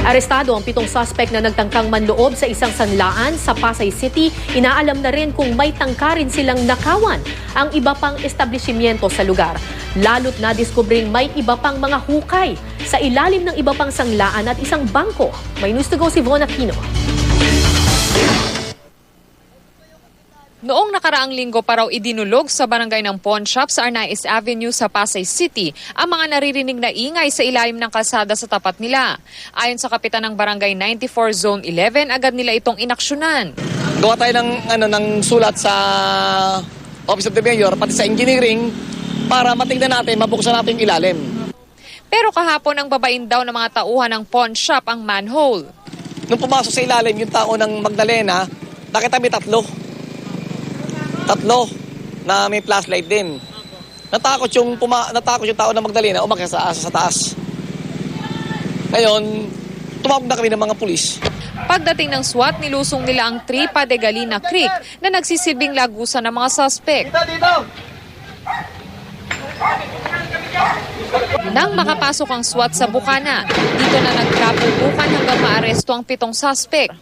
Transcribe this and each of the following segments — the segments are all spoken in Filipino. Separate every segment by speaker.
Speaker 1: Arestado ang 7 suspect na nagtangkang manloob sa isang sanlaan sa Pasay City. Inaalam na rin kung may tangkarin silang nakawan ang iba pang establishmento sa lugar. Lalo't na-diskubring may iba pang mga hukay sa ilalim ng iba pang sanglaan at isang bangko. May news to go si Von Aquino.
Speaker 2: Noong nakaraang linggo pa raw idinulog sa barangay ng Pawn Shop sa Arnaiz Avenue sa Pasay City ang mga naririnig na ingay sa ilalim ng kalsada sa tapat nila. Ayon sa kapitan ng Barangay 94 Zone 11, agad nila itong inaksyonan.
Speaker 3: Gawa tayo ng sulat sa Office of the Mayor, pati sa engineering, para matignan natin, mabuksan natin yung ilalim.
Speaker 2: Pero kahapon ang babain daw ng mga tauhan ng Pawn Shop ang manhole.
Speaker 3: Nung pumasok sa ilalim yung tao ng Magdalena, nakita may tatlo na may flashlight din. Natakot yung tao ng Magdalena, umakyat sa taas. Ngayon, tumawag na kami ng mga pulis.
Speaker 2: Pagdating ng SWAT, nilusong nila ang Tripa de Galina Creek na nagsisilbing lagusan ng mga suspect. Nang makapasok ang SWAT sa bukana, dito na nagkapubukan hanggang maaresto ang 7 suspect.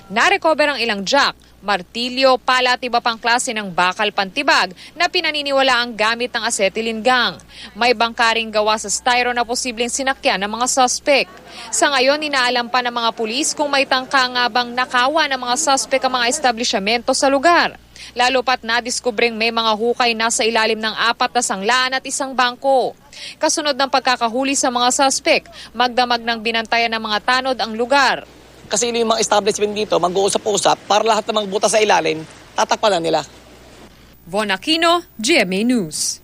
Speaker 2: Narecover ang ilang jack, martilyo, pala at iba pang klase ng bakal pantibag na pinaniniwala ang gamit ng acetylene gang. May bangkaring gawa sa styro na posibleng sinakyan ng mga suspect. Sa ngayon, inaalam pa ng mga pulis kung may tangka nga bang nakawa ng mga suspect ang mga establishmento sa lugar. Lalo pat nadiskubring may mga hukay na sa ilalim ng 4 na sanglaan at isang bangko. Kasunod ng pagkakahuli sa mga suspect, magdamag ng binantayan ng mga tanod ang lugar.
Speaker 3: Kasi yung mga establishment dito, mag-uusap-usap para lahat ng mga butas sa ilalim, tatakpan na nila.
Speaker 2: Von Aquino, GMA News.